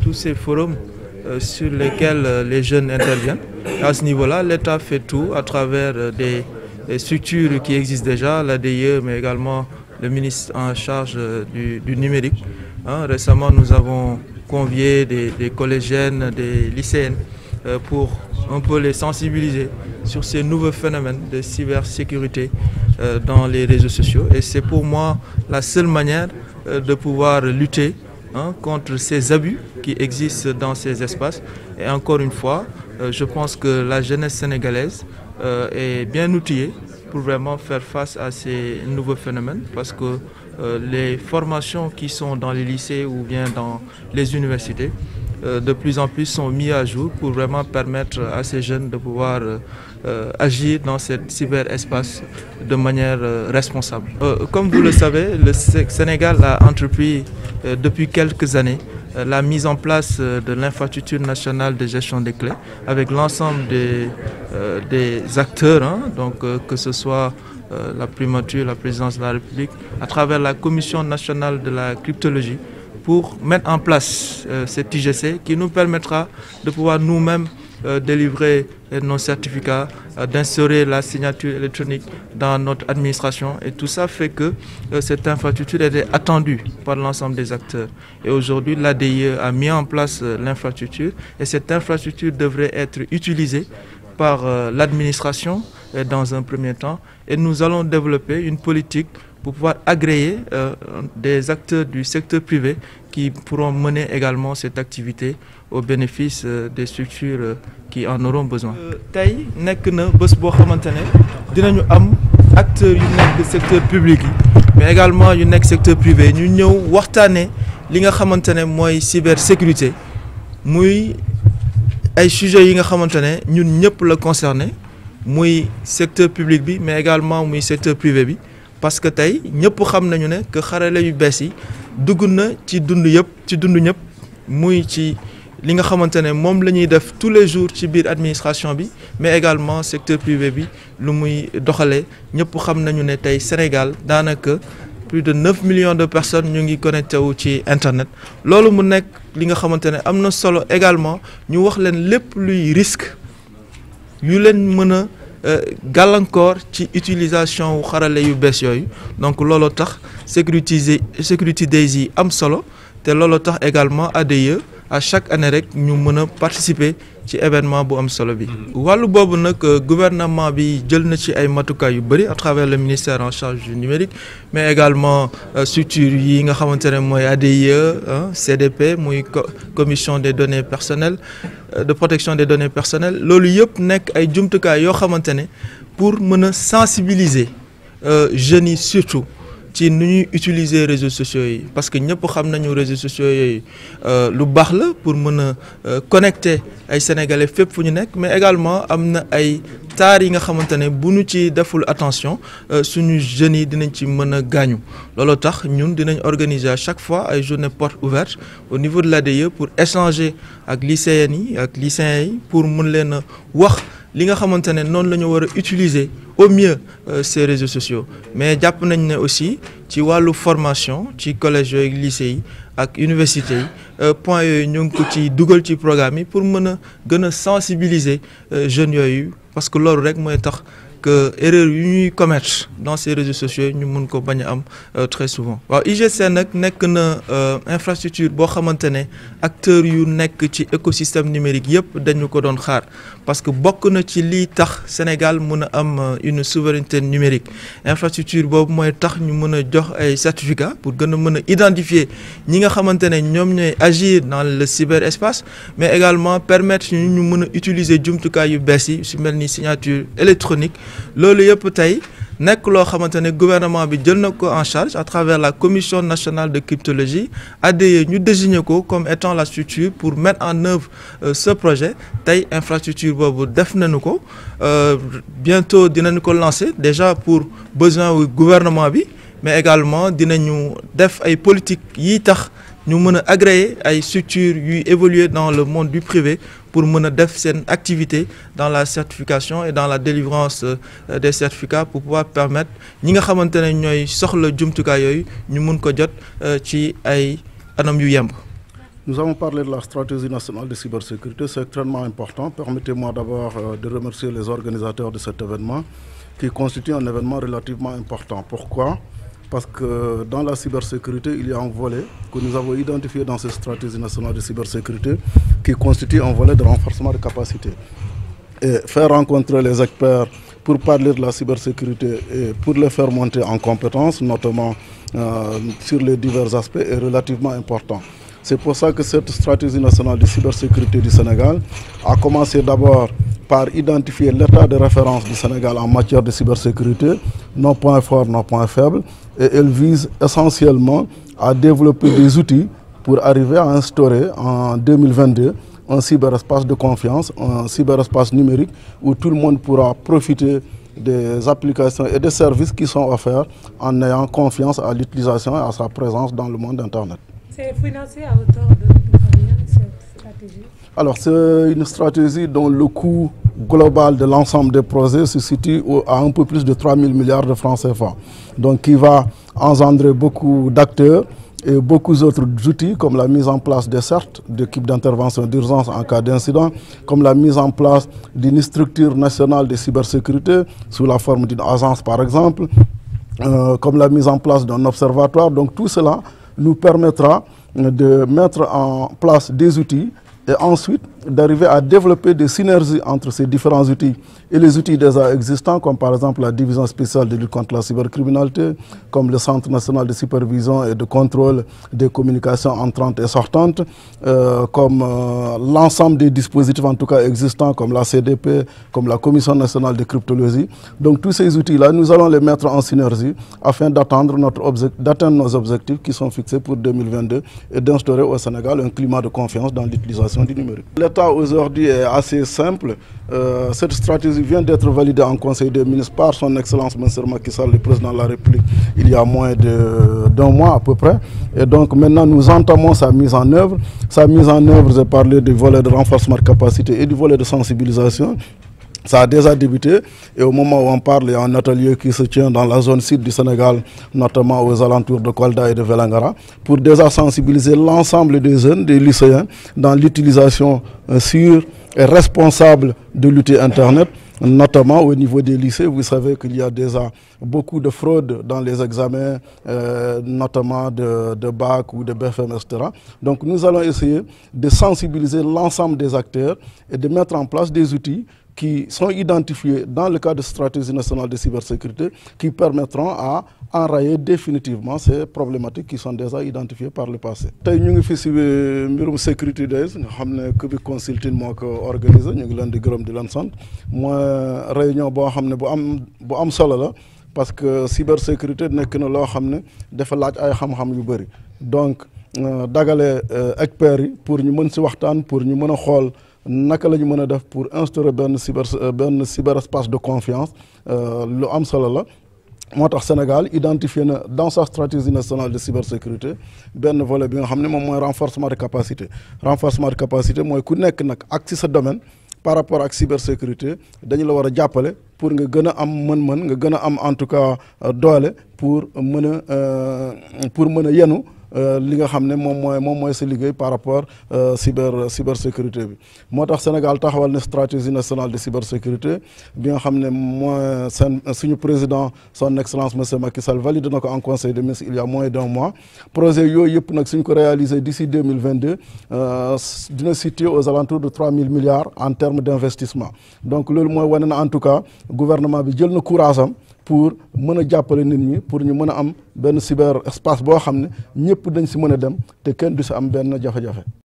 tous ces forums sur lesquels les jeunes interviennent. Et à ce niveau-là, l'État fait tout à travers des structures qui existent déjà, l'ADIE, mais également le ministre en charge du numérique. Récemment, nous avons convié des collégiennes, des lycéennes pour un peu les sensibiliser sur ces nouveaux phénomènes de cybersécurité dans les réseaux sociaux. Et c'est pour moi la seule manière de pouvoir lutter contre ces abus qui existent dans ces espaces. Et encore une fois, je pense que la jeunesse sénégalaise est bien outillée pour vraiment faire face à ces nouveaux phénomènes, parce que les formations qui sont dans les lycées ou bien dans les universités de plus en plus sont mises à jour pour vraiment permettre à ces jeunes de pouvoir agir dans ce cyberespace de manière responsable. Comme vous le savez, le Sénégal a entrepris depuis quelques années la mise en place de l'infrastructure nationale de gestion des clés avec l'ensemble des acteurs, donc que ce soit la primature, la présidence de la République, à travers la Commission nationale de la cryptologie, pour mettre en place cet IGC qui nous permettra de pouvoir nous-mêmes délivrer nos certificats, d'instaurer la signature électronique dans notre administration. Et tout ça fait que cette infrastructure était attendue par l'ensemble des acteurs. Et aujourd'hui, l'ADIE a mis en place l'infrastructure et cette infrastructure devrait être utilisée par l'administration dans un premier temps. Et nous allons développer une politique pour pouvoir agréer des acteurs du secteur privé qui pourront mener également cette activité au bénéfice des structures qui en auront besoin. Tey nekk na bés boo xamante ne dinañu am acteurs yu nekk secteur public yi mais également yu nekk secteur privé ñu ñëw waxtaanee li nga xamante ne mooy cybersécurité muy ay sujets yi nga xamante ne ñun ñëpp la concerné muy secteur public bi mais également muy secteur privé bi. Parce que tey ñëpp xam nañu ne que xarale yu bees yi dugg na ci dund ñëpp muy ci li nga xamante ne moom la ñuy def tous les jours ci biir administration bi mais également secteur privé bi lu muy doxalee ñëpp xam nañu ne tey Sénégal daanaka plus de 9 millions de personnes ñu ngi connecté wu ci internet loolu mu nekk li nga xamante ne am na solo également ñu wax leen lépp luy risque yu leen mën a gàllankoor ci utilisation wu xarale yu bees yooyu donc looloo tax Security Days yi am solo te looloo tax également ADIE à chaque année rek ñu mën a participer ci événement bu am solo bi. wàllu boobu nag gouvernement bi jël na ci ay matukaay yu bëri à travers le ministère en charge du numérique mais également structure yi nga xamante ne mooy ADIE CDP muy commission des données personnelles de protection des données personnelles loolu yëpp nekk ay jumtukaay yoo xamante ne pour mën a sensibiliser jeunes yi surtout ci nu ñuy utiliser réseaux sociaux yi parce que ñëpp xam nañu réseaux sociaux yooyu lu baax la pour mën a connecter ay sénégalais fépp fu ñu nekk mais également am na ay taar yi nga xamante ne bu ñu ci deful attention suñu jeunes yi dinañ ci mën a gaañu looloo tax ñun dinañ organiser à chaque fois ay journées portes ouvertes au niveau de l'ADIE pour échanger ak lycéennes yi ak lycéens yi pour mën leen a wax li nga xamante ne noonu la ñu war a utiliser au mieux ces réseaux sociaux mais jàpp nañ ne aussi ci wàllu formation ci collège yooyu lycée yi ak université yi point yooyu ñu ngi ko ci dugal ci programme yi pour mën a gën a sensibiliser jeunes yooyu parce que loolu rek mooy tax que erreur yu ñuy commettre dans ces réseaux sociaux ñu mun ko bañ a am très souvent. waaw IGC nag nekk na infrastructure boo xamante ne acteurs yu nekk ci écosystème numérique yëpp dañu ko doon xaar parce que bokk na ci lii tax Sénégal mun a am une souveraineté numérique infrastructure boobu mooy tax ñu mën a jox ay certificats pour gën a mën a identifier ñi nga xamante ne ñoom ñooy agir dans le cyberespace mais également permettre ñu mën a utiliser jumtukaay yu bees yi su mel ni signature électronique. loolu yëpp tey nekk loo xamante ne gouvernement bi jël na ko en charge à travers la commission nationale de cryptologie ADIE ñu désigné ko comme étant la structure pour mettre en œuvre ce projet tey infrastructure boobu def nañu ko bientôt dinañu ko lancer déjà pour besoin wu gouvernement bi mais également dinañu def ay politique yi tax ñu mën a agréer ay structures yuy évoluer dans le monde du privé pour mën a def seen activité dans la certification et dans la délivrance des certificats pour pouvoir permettre ñi nga xamante ne ñooy soxla jumtukaay yooyu ñu mun ko jot ci ay anam yu yemb. Nous avons parlé de la stratégie nationale de cybersécurité, c'est extrêmement important. Permettez-moi d'abord de remercier les organisateurs de cet événement qui constitue un événement relativement important. Pourquoi? Parce que dans la cybersécurité, il y a un volet que nous avons identifié dans cette stratégie nationale de cybersécurité qui constitue un volet de renforcement de capacité. Et faire rencontrer les experts pour parler de la cybersécurité et pour les faire monter en compétences, notamment sur les divers aspects, est relativement important. C'est pour ça que cette stratégie nationale de cybersécurité du Sénégal a commencé d'abord par identifier l'état de référence du Sénégal en matière de cybersécurité, nos points forts, nos points faibles, et elle vise essentiellement à développer des outils pour arriver à instaurer en 2022 un cyberespace de confiance, un cyberespace numérique où tout le monde pourra profiter des applications et des services qui sont offerts en ayant confiance à l'utilisation et à sa présence dans le monde Internet. C'est financé à hauteur de combien cette stratégie? Alors c'est une stratégie dont le coût global de l'ensemble des projets se situe à un peu plus de 3 000 milliards de francs CFA. Donc qui va engendrer beaucoup d'acteurs et beaucoup d'autres outils comme la mise en place des CERT, d'équipes d'intervention d'urgence en cas d'incident, comme la mise en place d'une structure nationale de cybersécurité sous la forme d'une agence par exemple, comme la mise en place d'un observatoire. Donc tout cela nous permettra de mettre en place des outils et ensuite d'arriver à développer des synergies entre ces différents outils et les outils déjà existants, comme par exemple la division spéciale de lutte contre la cybercriminalité, comme le Centre national de supervision et de contrôle des communications entrantes et sortantes, comme l'ensemble des dispositifs en tout cas existants, comme la CDP, comme la Commission nationale de cryptologie. Donc tous ces outils-là, nous allons les mettre en synergie afin d'atteindre nos objectifs qui sont fixés pour 2022 et d'instaurer au Sénégal un climat de confiance dans l'utilisation du numérique. L'État aujourd'hui est assez simple. Cette stratégie vient d'être validée en Conseil des ministres par son Excellence M. Macky Sall, le Président de la République, il y a moins d'un mois à peu près. Et donc maintenant nous entamons sa mise en œuvre. Sa mise en œuvre, j'ai parlé du volet de renforcement de capacité et du volet de sensibilisation. Ça a déjà débuté et au moment où on parle, il y a un atelier qui se tient dans la zone sud du Sénégal, notamment aux alentours de Kolda et de Vélingara, pour déjà sensibiliser l'ensemble des jeunes, des lycéens, dans l'utilisation sûre et responsable de l'outil Internet, notamment au niveau des lycées. Vous savez qu'il y a déjà beaucoup de fraudes dans les examens, notamment de bac ou de BFM, etc. Donc nous allons essayer de sensibiliser l'ensemble des acteurs et de mettre en place des outils qui sont identifiés dans le cadre de stratégie nationale de cybersécurité qui permettront à enrayer définitivement ces problématiques qui sont déjà identifiées par le passé. Tay ñu ngi fi ci mbirum Security Days nga xamné Qubic Consulting moo ko organisé ñu ngi leen di gërëm di leen sant mooy réunion boo xam ne bu am solo la parce que cybersécurité nekk na loo xam ne dafa laaj ay xam-xam yu bëri donc dagale experts yi pour ñu mën ci waxtaan pour ñu mën a xool naka la ñu mën a def pour instaurer benn cyberespace de confiance lu am solo la moo tax Sénégal identifié na dans sa stratégie nationale de cybersécurité benn volet bi nga xam ne moom mooy renforcement de capacité. Renforcement de capacité mooy ku nekk nag ak ci sa domaine par rapport ak cybersécurité dañu la war a jàppale pour nga gën a am mën-mën nga gën a am en tout cas doole pour mën a yenu li nga xam ne moom mooy sa liggéey par rapport cybersécurité bi moo tax Sénégal taxawal na stratégie nationale de cybersécurité bi nga xam ne mooy suñu président son excellence monsieur Macky Sall valide na ko en conseil des ministres il y a moins d'un mois projet yooyu yëpp nag suñ ko réaliser d'ici 2022 dina situer aux alentours de 3 000 milliards en termes d'investissement donc loolu mooy wane na en tout cas gouvernement bi jël na courage am pour mën a jàppale nit ñi pour ñu mën a am benn cyberespace boo xam ne ñëpp dañ si mën a dem te kenn du si am benn jafe-jafe